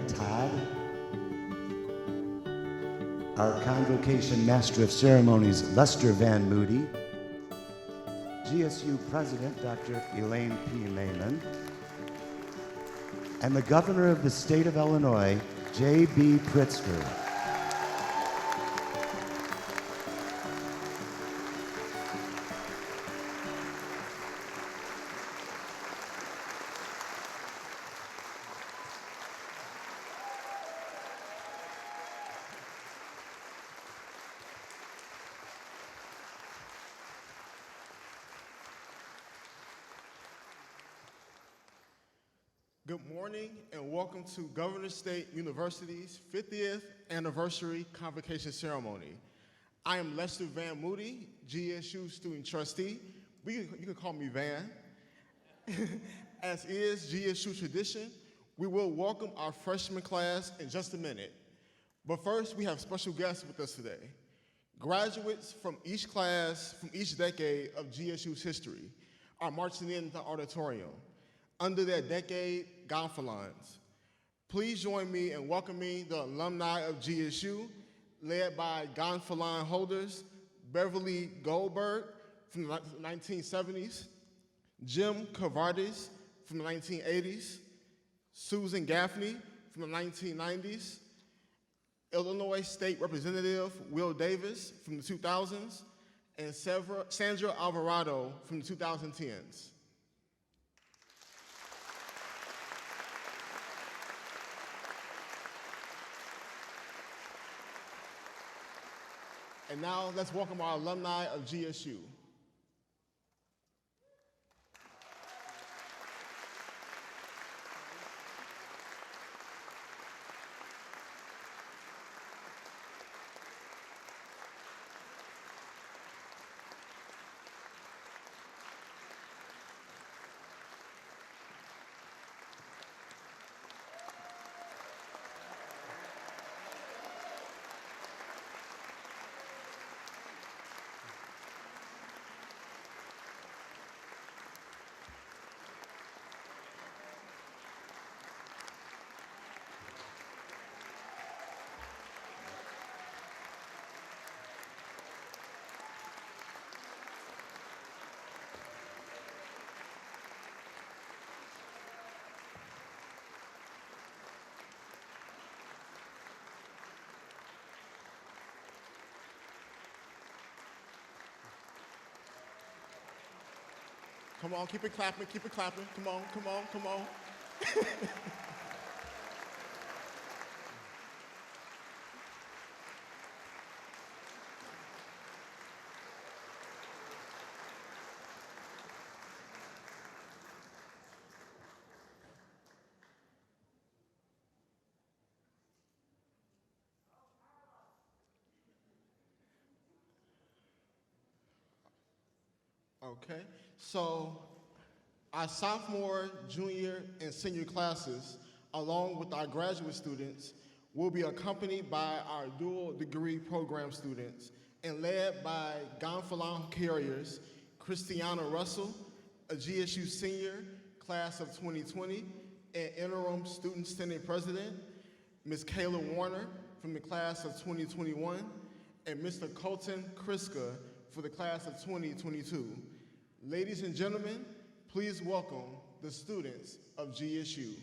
Todd, our Convocation Master of Ceremonies, Lester Van Moody, GSU President, Dr. Elaine P. Lehman, and the Governor of the State of Illinois, J.B. Pritzker. Good morning and welcome to Governor State University's 50th Anniversary Convocation Ceremony. I am Lester Van Moody, GSU Student Trustee. You can call me Van. As is GSU tradition, we will welcome our freshman class in just a minute. But first, we have special guests with us today. Graduates from each class, from each decade of GSU's history are marching in the auditorium under their decade gonfalons. Please join me in welcoming the alumni of GSU, led by gonfalon holders Beverly Goldberg from the 1970s, Jim Cavardis from the 1980s, Susan Gaffney from the 1990s, Illinois State Representative Will Davis from the 2000s, and Sandra Alvarado from the 2010s. And now let's welcome our alumni of GSU. Come on, keep it clapping, keep it clapping. Come on, come on, come on. Okay, so our sophomore, junior, and senior classes, along with our graduate students, will be accompanied by our dual degree program students and led by gonfalon carriers, Christiana Russell, a GSU senior, class of 2020, and interim student senate president, Ms. Kayla Warner from the class of 2021, and Mr. Colton Kriska for the class of 2022. Ladies and gentlemen, please welcome the students of GSU.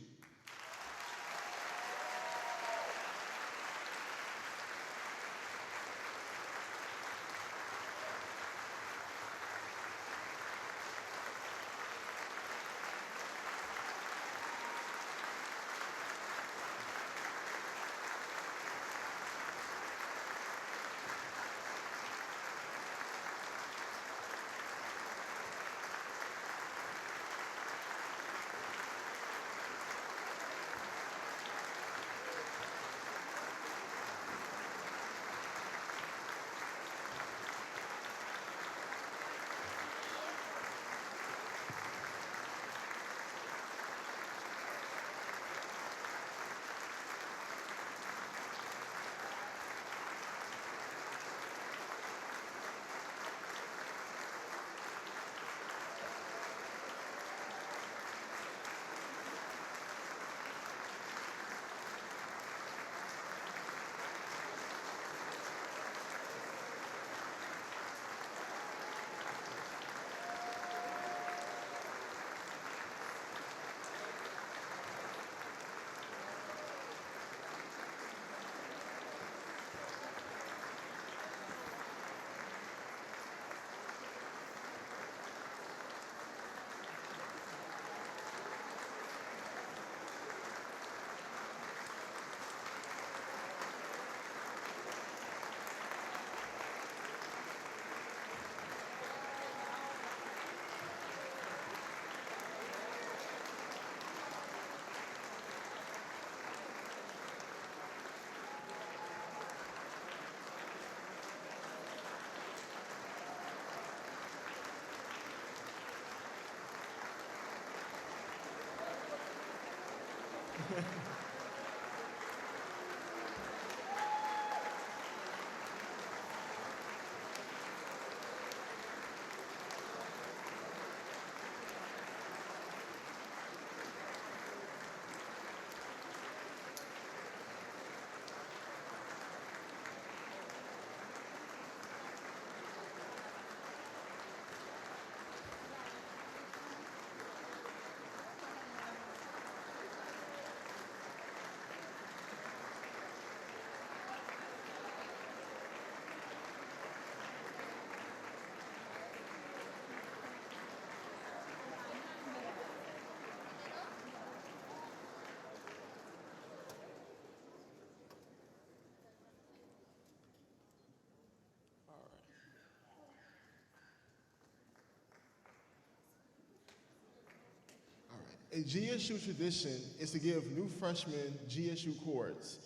A GSU tradition is to give new freshmen GSU cords,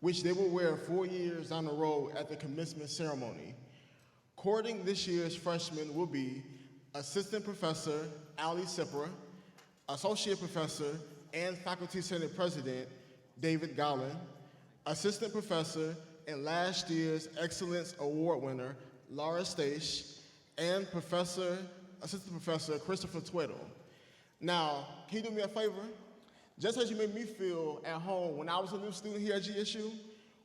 which they will wear 4 years down the road at the commencement ceremony. Courting this year's freshmen will be Assistant Professor Ali Sipra, Associate Professor and Faculty Senate President David Gollin, Assistant Professor and last year's Excellence Award winner Laura Stache, and Assistant Professor Christopher Twiddle. Now, can you do me a favor? Just as you made me feel at home when I was a new student here at GSU,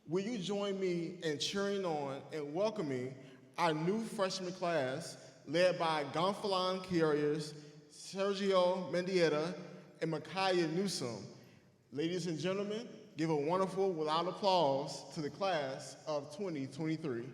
will you join me in cheering on and welcoming our new freshman class led by Gonfalon Carriers, Sergio Mendieta, and Micaiah Newsom. Ladies and gentlemen, give a wonderful, loud applause to the class of 2023.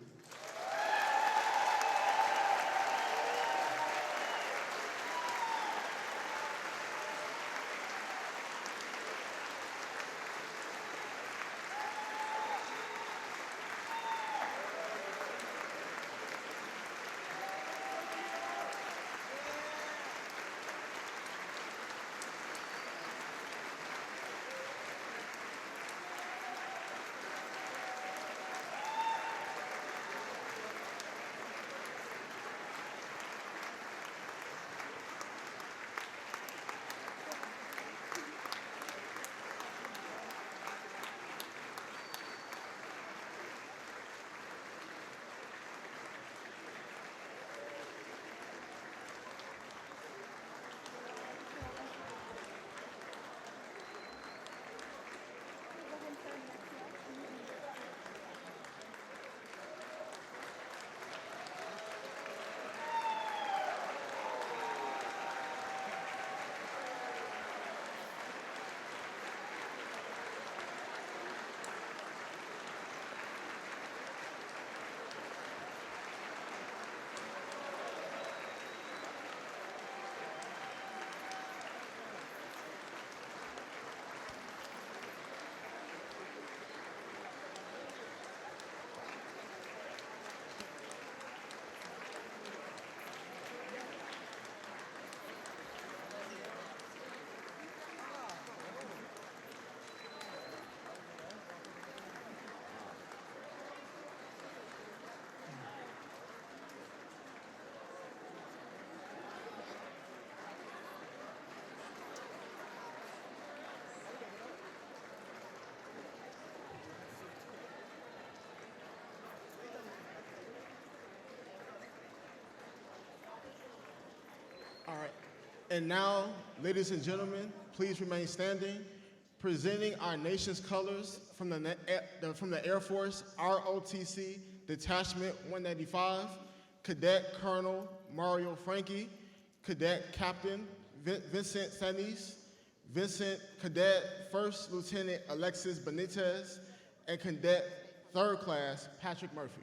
All right. And now, ladies and gentlemen, please remain standing. Presenting our nation's colors from the Air Force ROTC Detachment 195, Cadet Colonel Mario Frankie, Cadet Captain Vincent Sanis, Cadet First Lieutenant Alexis Benitez, and Cadet Third Class Patrick Murphy.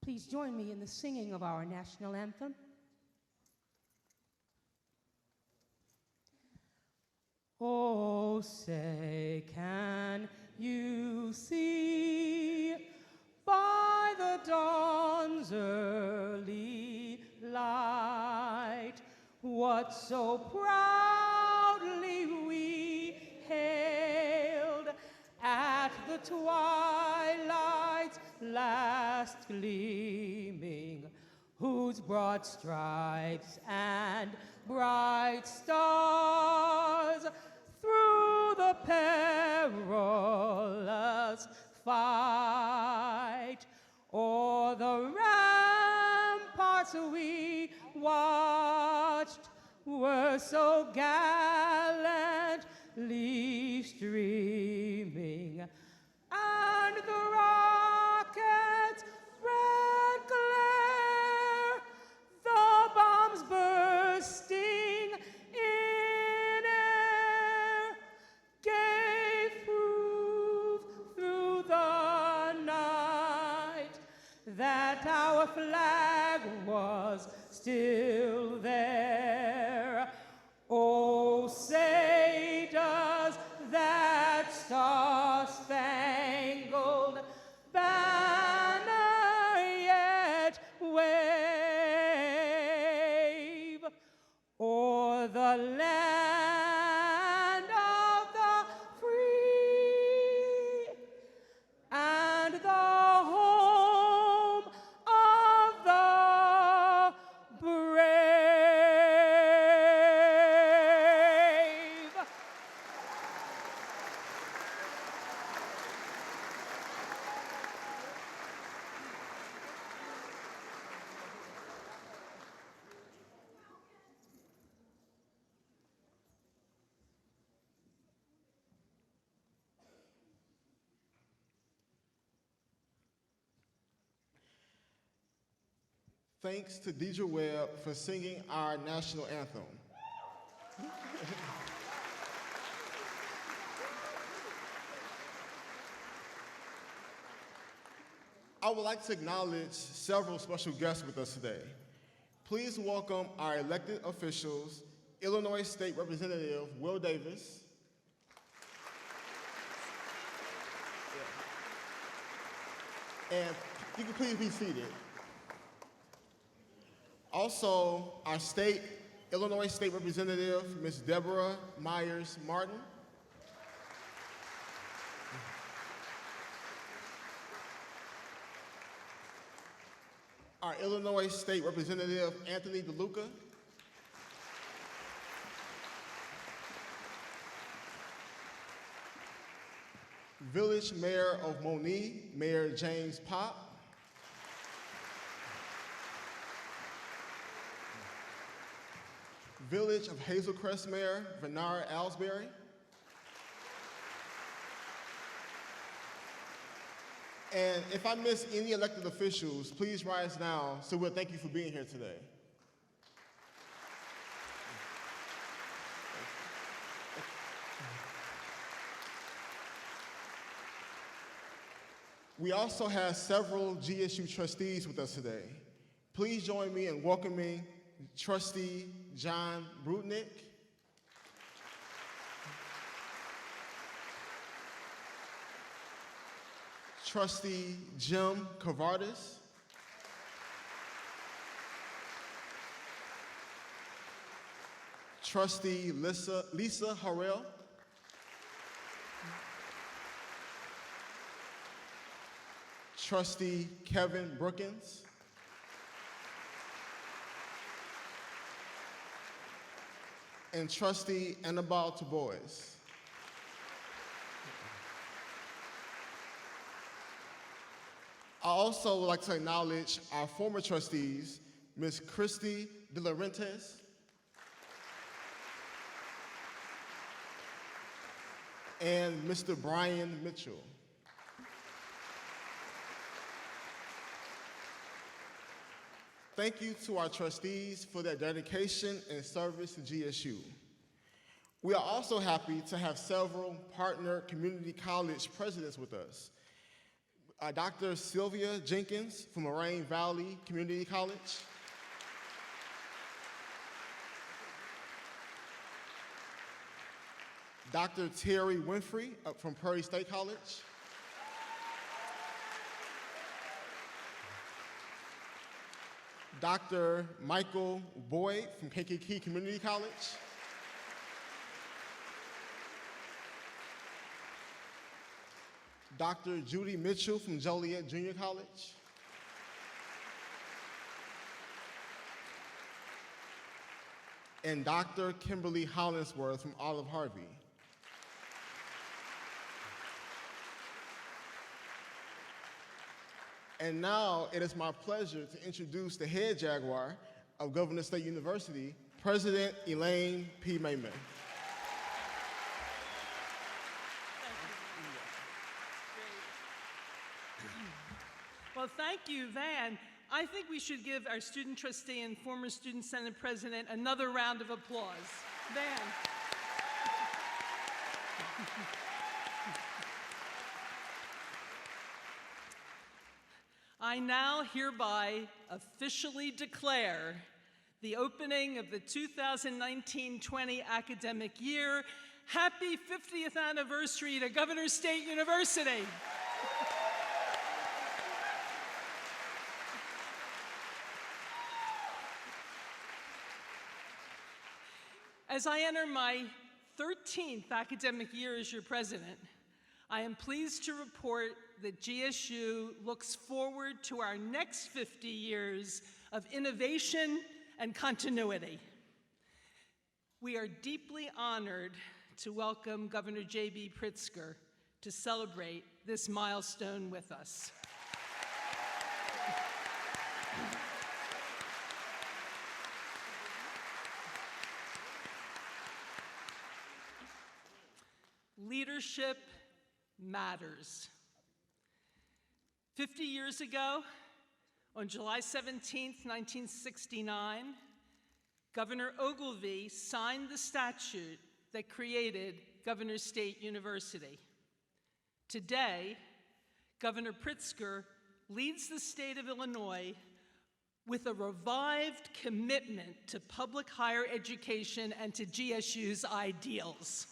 Please join me in the singing of our national anthem. Oh, say, can you see by the dawn's early light what so proudly we hailed at the twilight's last gleaming, whose broad stripes and bright stars through the perilous fight o'er the ramparts we watched were so gallantly streaming, and the rocket's red glare, the bombs bursting our flag was still there. Oh, say does that star-spangled banner yet wave o'er the land of the free and the home of the brave. Thanks to Deidre Webb for singing our national anthem. I would like to acknowledge several special guests with us today. Please welcome our elected officials, Illinois State Representative Will Davis, and you can please be seated. Also, our Illinois State Representative, Ms. Deborah Myers Martin. Our Illinois State Representative, Anthony DeLuca. Village Mayor of Monee, Mayor James Pop. Village of Hazelcrest Mayor, Bernard Alsbury. And if I miss any elected officials, please rise now so we'll thank you for being here today. We also have several GSU trustees with us today. Please join me in welcoming Trustee John Brutnick, Trustee Jim Cavardis, Trustee Lisa Harrell, Trustee Kevin Brookins, and Trustee Annabelle Tabois. I also would like to acknowledge our former trustees, Ms. Christy De Laurentiis, and Mr. Brian Mitchell. Thank you to our trustees for their dedication and service to GSU. We are also happy to have several partner community college presidents with us. Dr. Sylvia Jenkins from Moraine Valley Community College. Dr. Terry Winfrey from Prairie State College. Dr. Michael Boyd from Kankakee Community College. Dr. Judy Mitchell from Joliet Junior College. And Dr. Kimberly Hollingsworth from Olive Harvey. And now it is my pleasure to introduce the head jaguar of Governor State University, President Elaine P. Mayman. Well, thank you, Van. I think we should give our student trustee and former student senate president another round of applause. Van. I now hereby officially declare the opening of the 2019-20 academic year. Happy 50th anniversary to Governor State University. As I enter my 13th academic year as your president, I am pleased to report that GSU looks forward to our next 50 years of innovation and continuity. We are deeply honored to welcome Governor J.B. Pritzker to celebrate this milestone with us. Leadership matters. 50 years ago, on July 17, 1969, Governor Ogilvy signed the statute that created Governor State University. Today, Governor Pritzker leads the state of Illinois with a revived commitment to public higher education and to GSU's ideals.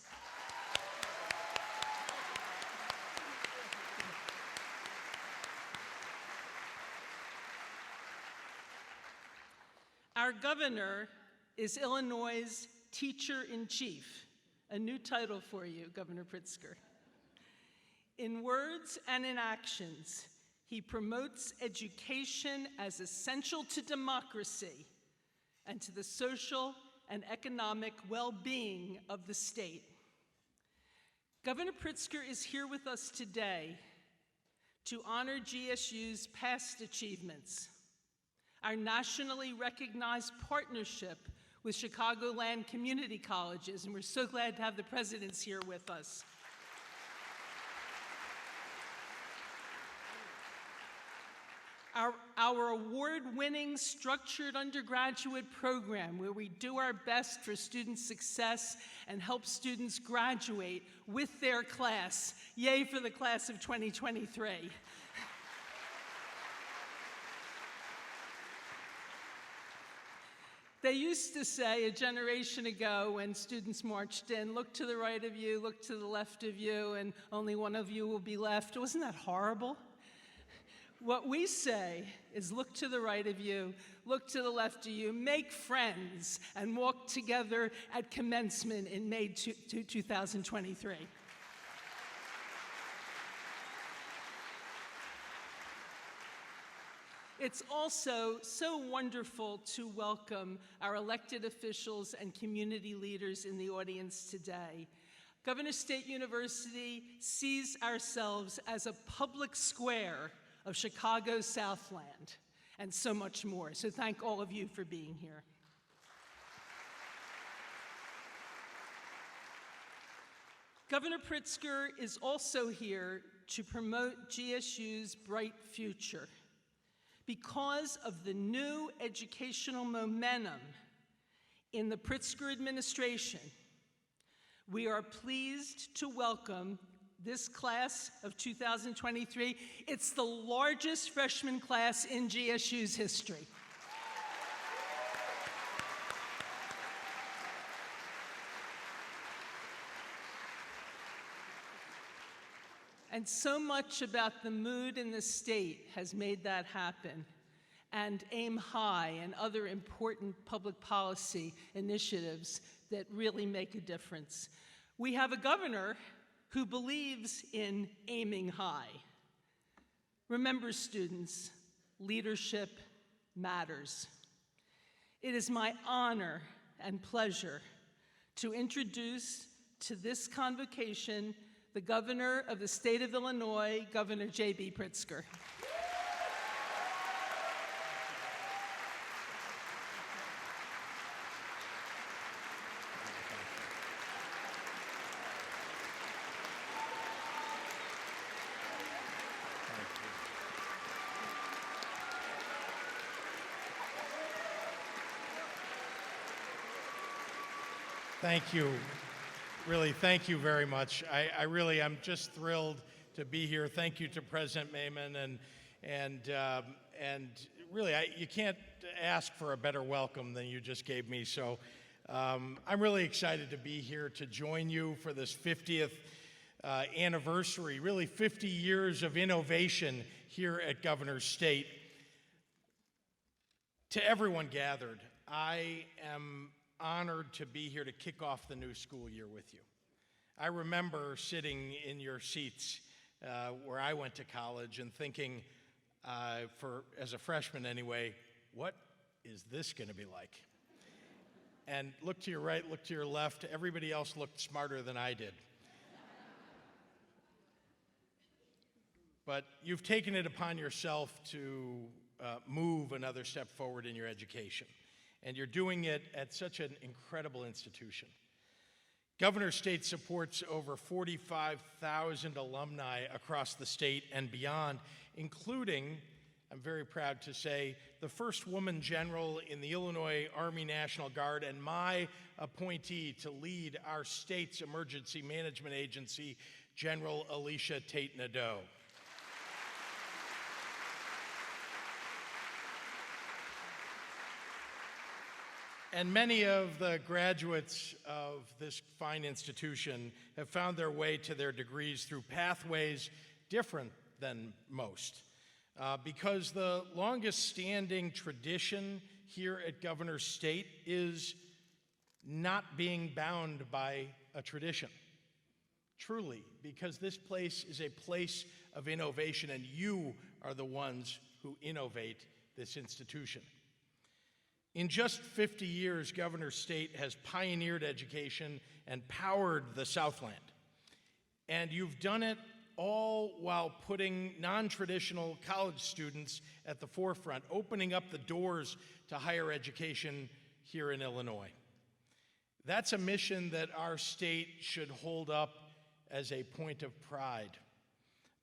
Our governor is Illinois' teacher-in-chief, a new title for you, Governor Pritzker. In words and in actions, he promotes education as essential to democracy and to the social and economic well-being of the state. Governor Pritzker is here with us today to honor GSU's past achievements, our nationally recognized partnership with Chicagoland community colleges, and we're so glad to have the presidents here with us. Our award-winning structured undergraduate program, where we do our best for student success and help students graduate with their class. Yay for the class of 2023. They used to say a generation ago when students marched in, look to the right of you, look to the left of you, and only one of you will be left. Wasn't that horrible? What we say is look to the right of you, look to the left of you, make friends, and walk together at commencement in May 2023. It's also so wonderful to welcome our elected officials and community leaders in the audience today. Governor State University sees ourselves as a public square of Chicago's Southland, and so much more. So thank all of you for being here. Governor Pritzker is also here to promote GSU's bright future. Because of the new educational momentum in the Pritzker administration, we are pleased to welcome this class of 2023. It's the largest freshman class in GSU's history. And so much about the mood in the state has made that happen, and Aim High and other important public policy initiatives that really make a difference. We have a governor who believes in aiming high. Remember, students, leadership matters. It is my honor and pleasure to introduce to this convocation the governor of the state of Illinois, Governor J.B. Pritzker. Thank you. Really, thank you very much. I really am just thrilled to be here. Thank you to President Maiman And really, you can't ask for a better welcome than you just gave me. So I'm really excited to be here to join you for this 50th anniversary, really 50 years of innovation here at Governor's State. To everyone gathered, I am honored to be here to kick off the new school year with you. I remember sitting in your seats where I went to college and thinking, as a freshman anyway, what is this going to be like? And look to your right, look to your left, everybody else looked smarter than I did. But you've taken it upon yourself to move another step forward in your education. And you're doing it at such an incredible institution. Governor's State supports over 45,000 alumni across the state and beyond, including, I'm very proud to say, the first woman general in the Illinois Army National Guard and my appointee to lead our state's emergency management agency, General Alicia Tate Nadeau. And many of the graduates of this fine institution have found their way to their degrees through pathways different than most. Because the longest standing tradition here at Governor's State is not being bound by a tradition. Truly, because this place is a place of innovation and you are the ones who innovate this institution. In just 50 years, Governor's State has pioneered education and powered the Southland. And you've done it all while putting non-traditional college students at the forefront, opening up the doors to higher education here in Illinois. That's a mission that our state should hold up as a point of pride.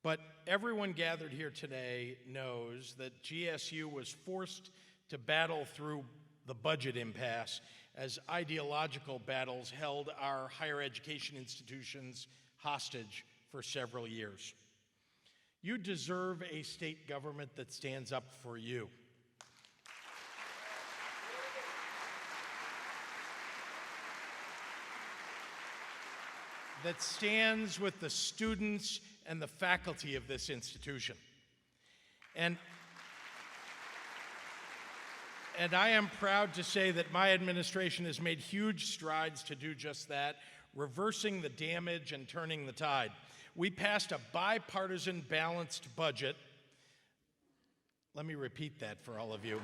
But everyone gathered here today knows that GSU was forced to battle through the budget impasse as ideological battles held our higher education institutions hostage for several years. You deserve a state government that stands up for you. That stands with the students and the faculty of this institution. And I am proud to say that my administration has made huge strides to do just that, reversing the damage and turning the tide. We passed a bipartisan balanced budget. Let me repeat that for all of you.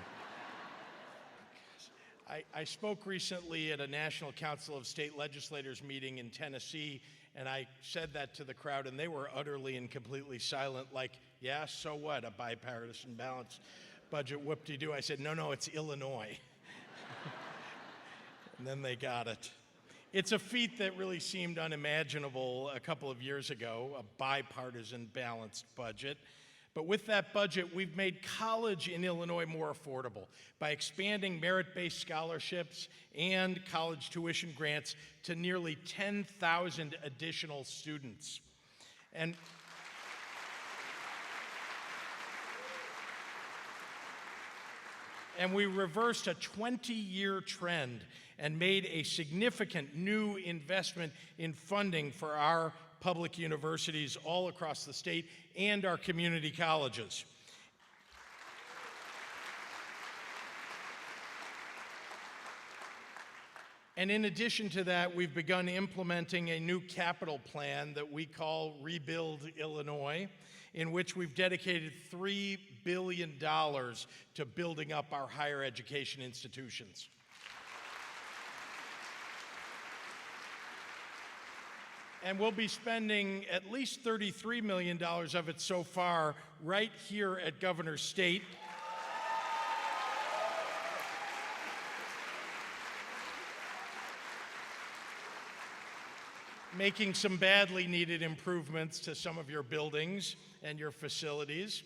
I spoke recently at a National Council of State Legislators meeting in Tennessee, and I said that to the crowd, and they were utterly and completely silent, like, yeah, so what, a bipartisan balanced budget, whoop-de-doo. I said, no, it's Illinois. And then they got it. It's a feat that really seemed unimaginable a couple of years ago, a bipartisan balanced budget. But with that budget, we've made college in Illinois more affordable by expanding merit-based scholarships and college tuition grants to nearly 10,000 additional students. And we reversed a 20-year trend and made a significant new investment in funding for our public universities all across the state and our community colleges. And in addition to that, we've begun implementing a new capital plan that we call Rebuild Illinois, in which we've dedicated $3 billion to building up our higher education institutions. And we'll be spending at least $33 million of it so far right here at Governor's State. Making some badly needed improvements to some of your buildings and your facilities.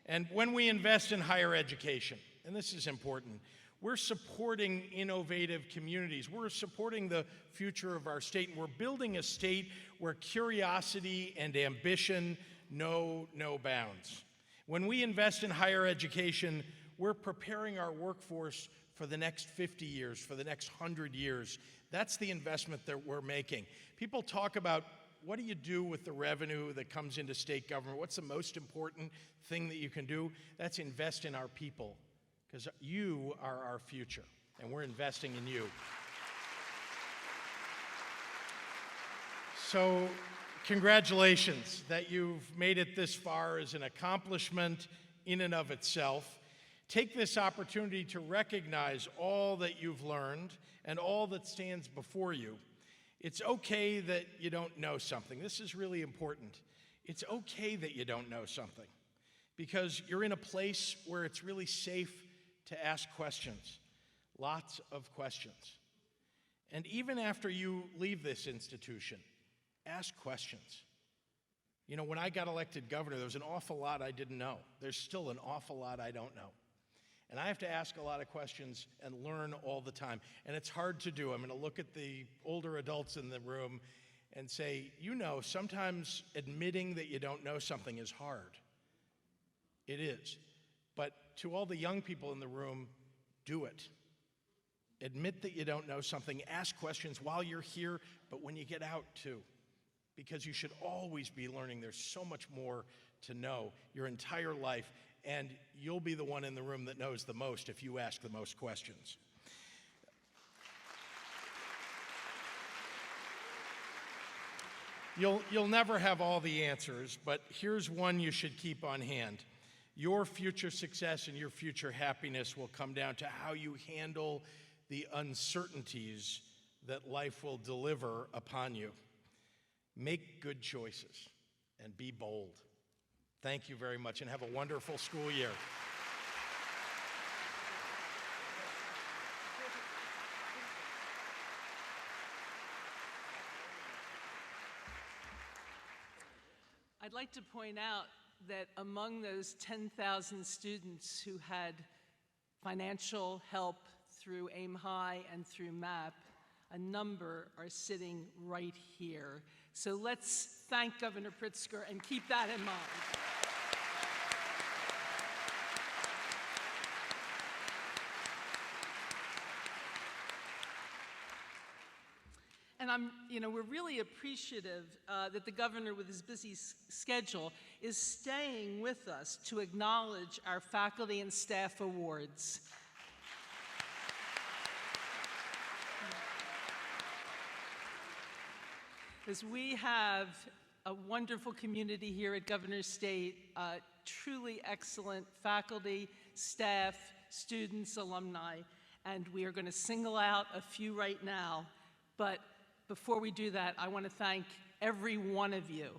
And when we invest in higher education, and this is important, we're supporting innovative communities. We're supporting the future of our state, and we're building a state where curiosity and ambition know no bounds. When we invest in higher education, we're preparing our workforce for the next 50 years, for the next 100 years. That's the investment that we're making. People talk about, what do you do with the revenue that comes into state government? What's the most important thing that you can do? That's invest in our people, because you are our future, and we're investing in you. So, congratulations that you've made it this far is an accomplishment in and of itself. Take this opportunity to recognize all that you've learned and all that stands before you. It's okay that you don't know something. This is really important. It's okay that you don't know something, because you're in a place where it's really safe to ask questions, lots of questions. And even after you leave this institution, ask questions. You know, when I got elected governor, there was an awful lot I didn't know. There's still an awful lot I don't know. And I have to ask a lot of questions and learn all the time. And it's hard to do. I'm going to look at the older adults in the room and say, you know, sometimes admitting that you don't know something is hard. It is. But to all the young people in the room, do it. Admit that you don't know something. Ask questions while you're here, but when you get out too. Because you should always be learning. There's so much more to know your entire life. And you'll be the one in the room that knows the most if you ask the most questions. You'll never have all the answers, but here's one you should keep on hand. Your future success and your future happiness will come down to how you handle the uncertainties that life will deliver upon you. Make good choices and be bold. Thank you very much, and have a wonderful school year. I'd like to point out that among those 10,000 students who had financial help through Aim High and through MAP, a number are sitting right here. So let's thank Governor Pritzker and keep that in mind. And we're really appreciative that the governor, with his busy schedule, is staying with us to acknowledge our faculty and staff awards. As we have a wonderful community here at Governor's State, truly excellent faculty, staff, students, alumni, and we are going to single out a few right now. But before we do that, I want to thank every one of you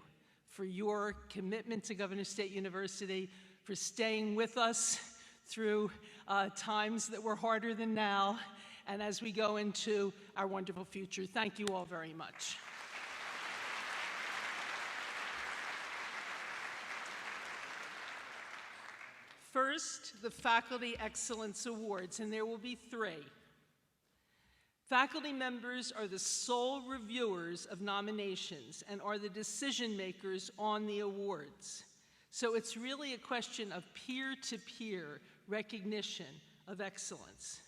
for your commitment to Governor's State University, for staying with us through times that were harder than now, and as we go into our wonderful future. Thank you all very much. First, the Faculty Excellence Awards, and there will be 3. Faculty members are the sole reviewers of nominations and are the decision makers on the awards. So it's really a question of peer-to-peer recognition of excellence.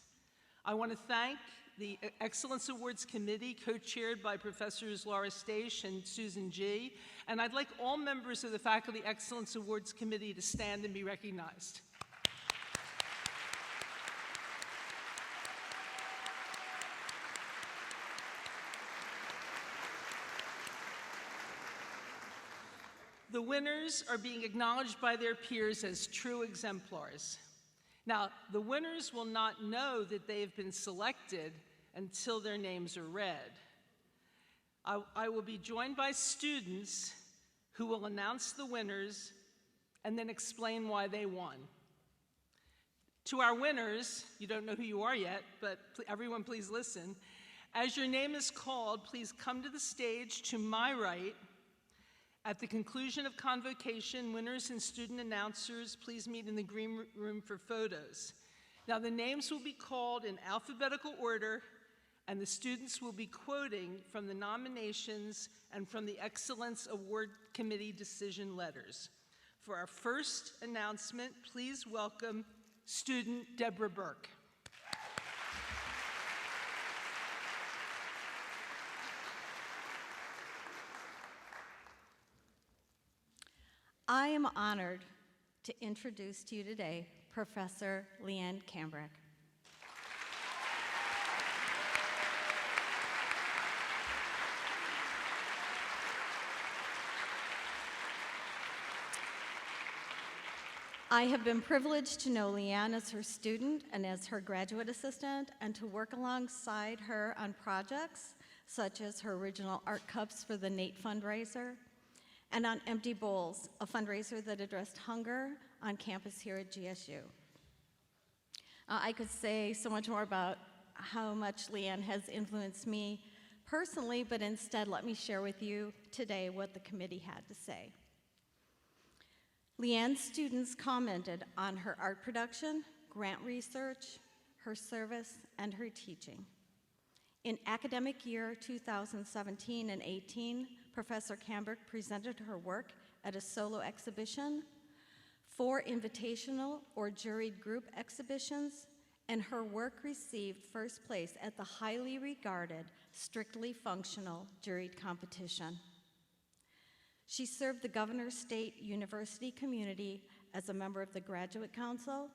I want to thank the Excellence Awards Committee, co-chaired by Professors Laura Staish and Susan G., and I'd like all members of the Faculty Excellence Awards Committee to stand and be recognized. The winners are being acknowledged by their peers as true exemplars. Now, the winners will not know that they have been selected until their names are read. I will be joined by students who will announce the winners and then explain why they won. To our winners, you don't know who you are yet, but everyone please listen. As your name is called, please come to the stage to my right. At the conclusion of Convocation, winners and student announcers, please meet in the green room for photos. Now, the names will be called in alphabetical order, and the students will be quoting from the nominations and from the Excellence Award Committee decision letters. For our first announcement, please welcome student Deborah Burke. I am honored to introduce to you today Professor Leanne Cambrick. I have been privileged to know Leanne as her student and as her graduate assistant, and to work alongside her on projects such as her original art cups for the NATE fundraiser, and on Empty Bowls, a fundraiser that addressed hunger on campus here at GSU. I could say so much more about how much Leanne has influenced me personally, but instead let me share with you today what the committee had to say. Leanne's students commented on her art production, grant research, her service, and her teaching. In academic year 2017 and 18, Professor Cambrick presented her work at a solo exhibition, 4 invitational or juried group exhibitions, and her work received first place at the highly regarded Strictly Functional Juried Competition. She served the Governor State University community as a member of the Graduate Council,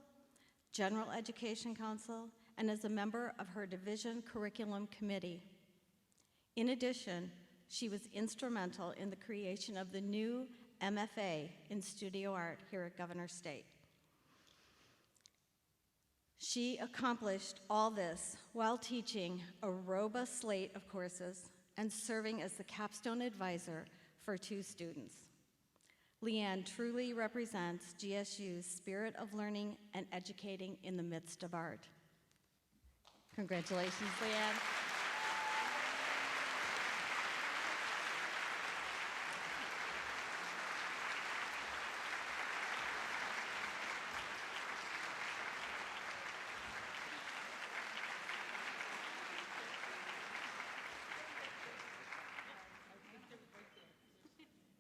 General Education Council, and as a member of her division curriculum committee. In addition, she was instrumental in the creation of the new MFA in studio art here at Governor State. She accomplished all this while teaching a robust slate of courses and serving as the capstone advisor for 2 students. Leanne truly represents GSU's spirit of learning and educating in the midst of art. Congratulations, Leanne.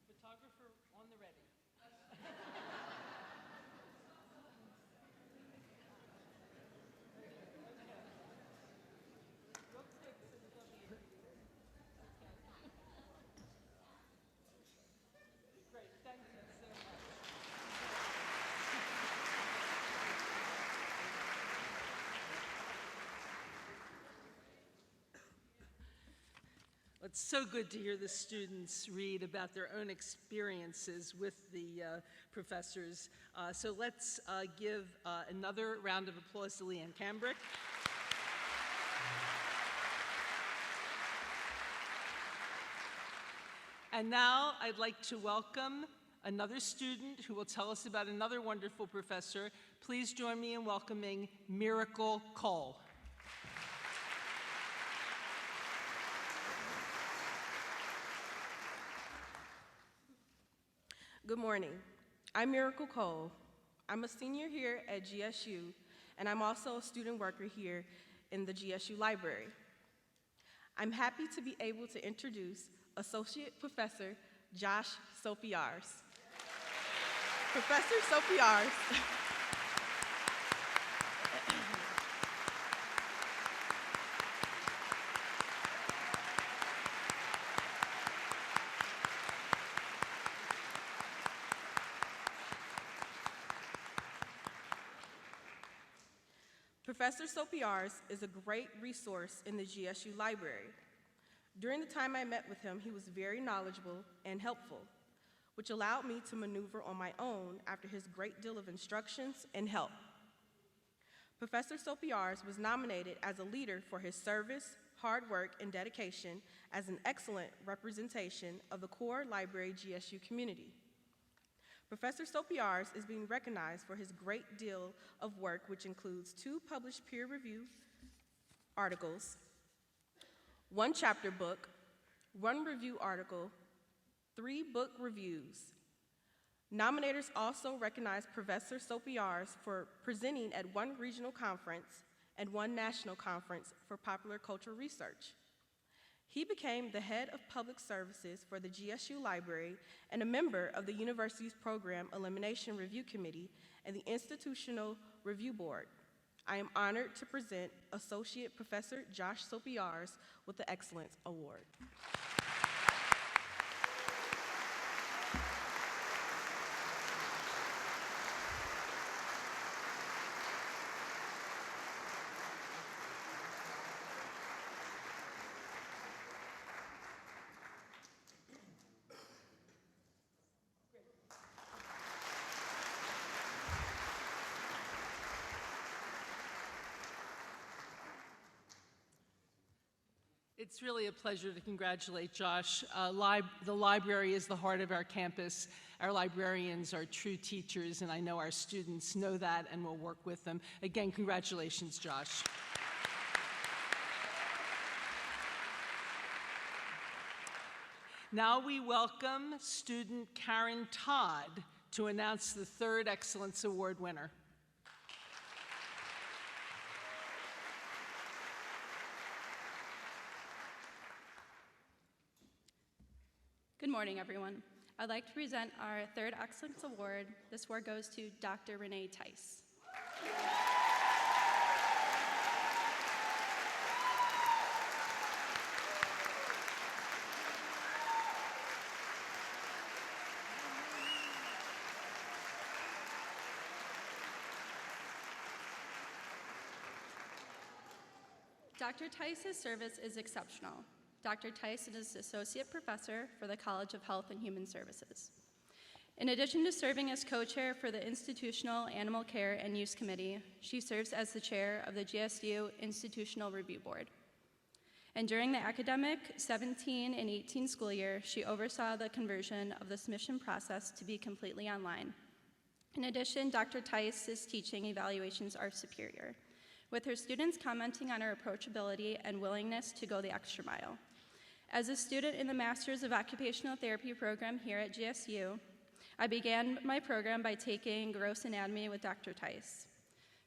Photographer on the ready. Great, thank you so much. It's so good to hear the students read about their own experiences with the professors. So let's give another round of applause to Leanne Cambrick. And now I'd like to welcome another student who will tell us about another wonderful professor. Please join me in welcoming Miracle Cole. Good morning. I'm Miracle Cole. I'm a senior here at GSU, and I'm also a student worker here in the GSU library. I'm happy to be able to introduce Associate Professor Josh Sopiars. Professor Sopiars Professor Sopiars is a great resource in the GSU library. During the time I met with him, he was very knowledgeable and helpful, which allowed me to maneuver on my own after his great deal of instructions and help. Professor Sopiars was nominated as a leader for his service, hard work, and dedication as an excellent representation of the core library GSU community. Professor Sopiars is being recognized for his great deal of work, which includes 2 published peer-reviewed articles, 1 chapter book, 1 review article, 3 book reviews. Nominators also recognized Professor Sopiars for presenting at 1 regional conference and 1 national conference for popular cultural research. He became the head of public services for the GSU Library and a member of the university's Program Elimination Review Committee and the Institutional Review Board. I am honored to present Associate Professor Josh Sopiars with the Excellence Award. It's really a pleasure to congratulate Josh. The library is the heart of our campus. Our librarians are true teachers, and I know our students know that and will work with them. Again, congratulations, Josh. Now we welcome student Karen Todd to announce the third Excellence Award winner. Good morning, everyone. I'd like to present our third Excellence Award. This award goes to Dr. Renee Tice. Dr. Tice's service is exceptional. Dr. Tice is Associate Professor for the College of Health and Human Services. In addition to serving as co-chair for the Institutional Animal Care and Use Committee, she serves as the chair of the GSU Institutional Review Board. And during the academic 17 and 18 school year, she oversaw the conversion of the submission process to be completely online. In addition, Dr. Tice's teaching evaluations are superior, with her students commenting on her approachability and willingness to go the extra mile. As a student in the Masters of Occupational Therapy program here at GSU, I began my program by taking gross anatomy with Dr. Tice.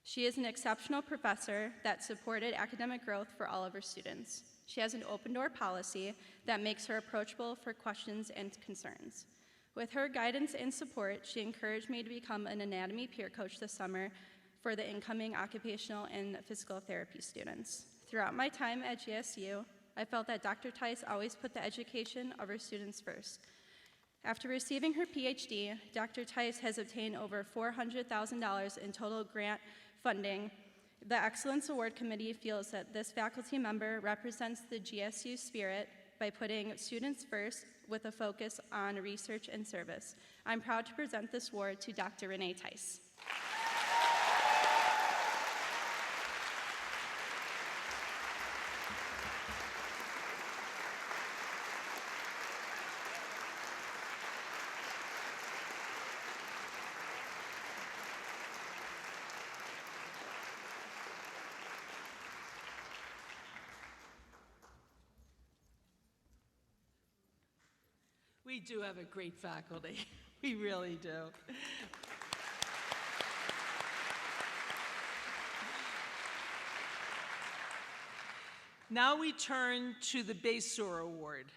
She is an exceptional professor that supported academic growth for all of her students. She has an open door policy that makes her approachable for questions and concerns. With her guidance and support, she encouraged me to become an anatomy peer coach this summer for the incoming occupational and physical therapy students. Throughout my time at GSU, I felt that Dr. Tice always put the education of her students first. After receiving her PhD, Dr. Tice has obtained over $400,000 in total grant funding. The Excellence Award Committee feels that this faculty member represents the GSU spirit by putting students first with a focus on research and service. I'm proud to present this award to Dr. Renee Tice. We do have a great faculty. We really do. Now we turn to the Basor Award.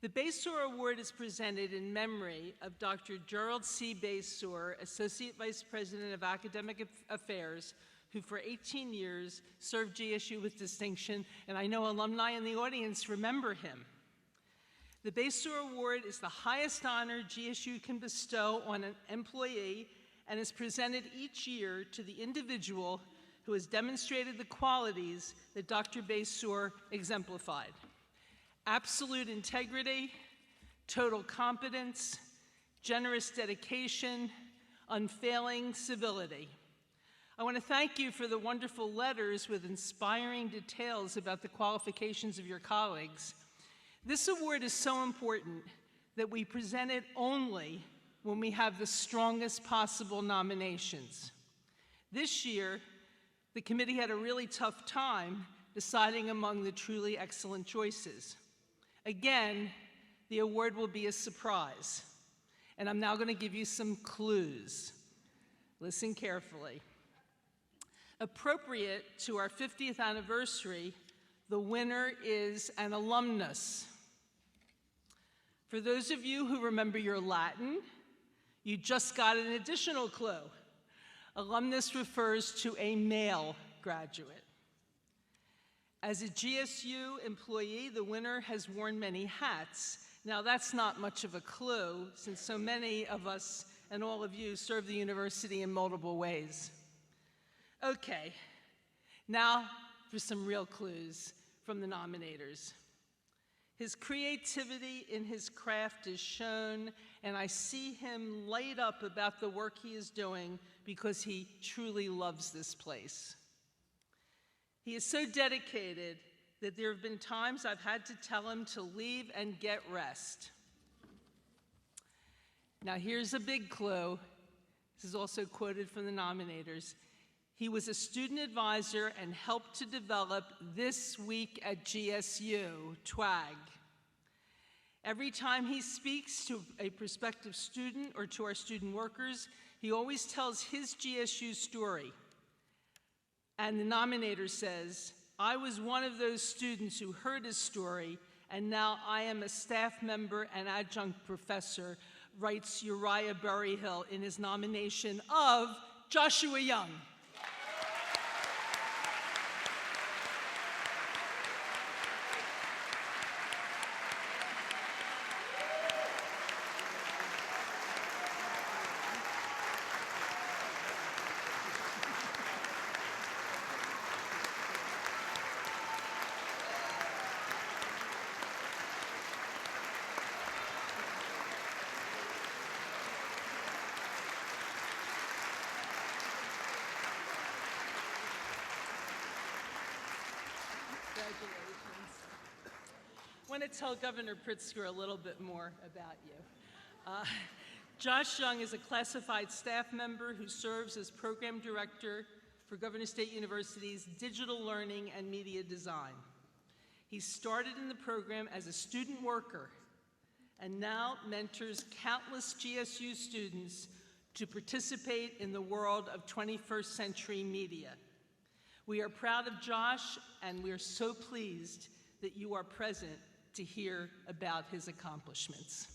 The Basor Award is presented in memory of Dr. Gerald C. Basor, Associate Vice President of Academic Affairs, who for 18 years served GSU with distinction, and I know alumni in the audience remember him. The Basor Award is the highest honor GSU can bestow on an employee and is presented each year to the individual who has demonstrated the qualities that Dr. Basor exemplified: absolute integrity, total competence, generous dedication, unfailing civility. I want to thank you for the wonderful letters with inspiring details about the qualifications of your colleagues. This award is so important that we present it only when we have the strongest possible nominations. This year, the committee had a really tough time deciding among the truly excellent choices. Again, the award will be a surprise, and I'm now going to give you some clues. Listen carefully. Appropriate to our 50th anniversary, The winner is an alumnus. For those of you who remember your Latin, you just got an additional clue. Alumnus refers to a male graduate. As a GSU employee, the winner has worn many hats. Now, that's not much of a clue, since so many of us and all of you serve the university in multiple ways. Okay, now for some real clues from the nominators. His creativity in his craft is shown, and I see him light up about the work he is doing because he truly loves this place. He is so dedicated that there have been times I've had to tell him to leave and get rest. Now here's a big clue. This is also quoted from the nominators. He was a student advisor and helped to develop This Week at GSU, TWAG. Every time he speaks to a prospective student or to our student workers, he always tells his GSU story. And the nominator says, I was one of those students who heard his story, and now I am a staff member and adjunct professor, writes Uriah Berryhill in his nomination of Joshua Young. Congratulations. I want to tell Governor Pritzker a little bit more about you. Josh Young is a classified staff member who serves as program director for Governor State University's Digital Learning and Media Design. He started in the program as a student worker and now mentors countless GSU students to participate in the world of 21st century media. We are proud of Josh, and we are so pleased that you are present to hear about his accomplishments.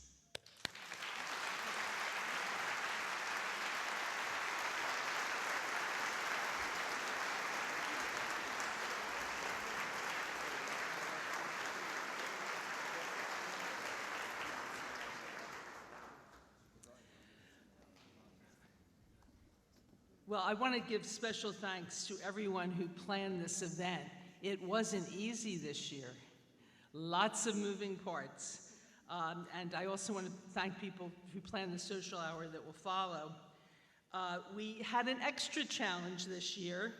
Well, I want to give special thanks to everyone who planned this event. It wasn't easy this year. Lots of moving parts. And I also want to thank people who planned the social hour that will follow. We had an extra challenge this year.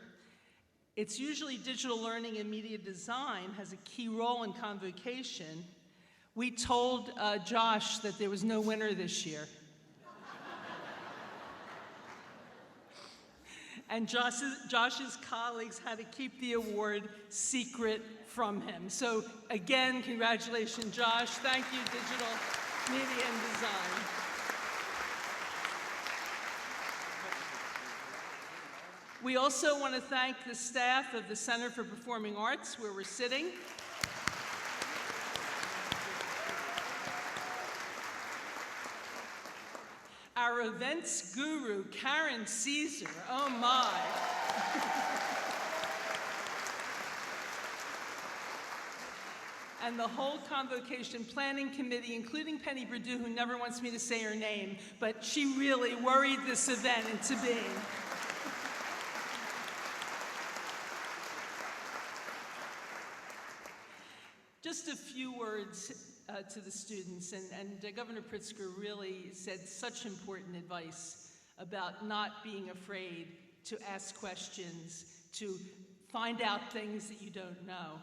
It's usually digital learning and media design has a key role in Convocation. We told Josh that there was no winner this year. And Josh's colleagues had to keep the award secret from him. So again, congratulations, Josh. Thank you, Digital Media and Design. We also want to thank the staff of the Center for Performing Arts, where we're sitting. Our events guru, Karen Caesar, oh my. And the whole Convocation Planning Committee, including Penny Perdue, who never wants me to say her name, but she really worried this event into being. Just a few words to the students, and Governor Pritzker really said such important advice about not being afraid to ask questions, to find out things that you don't know,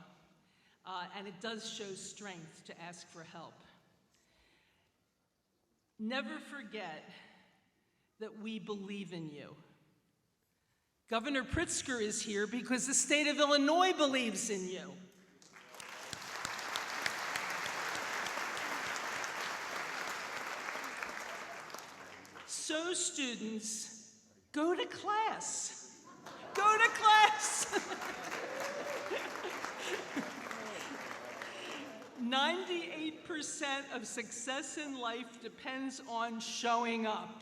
and it does show strength to ask for help. Never forget that we believe in you. Governor Pritzker is here because the state of Illinois believes in you. So students, go to class. Go to class. "98% of success in life depends on showing up."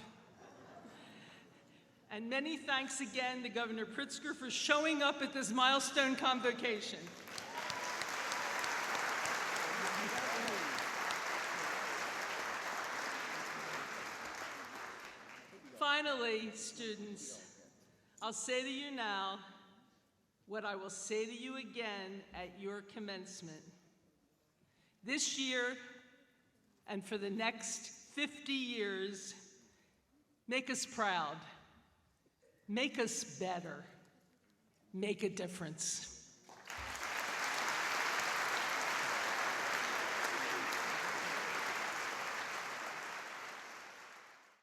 And many thanks again to Governor Pritzker for showing up at this milestone convocation. Finally, students, I'll say to you now what I will say to you again at your commencement. This year, and for the next 50 years, make us proud, make us better, make a difference.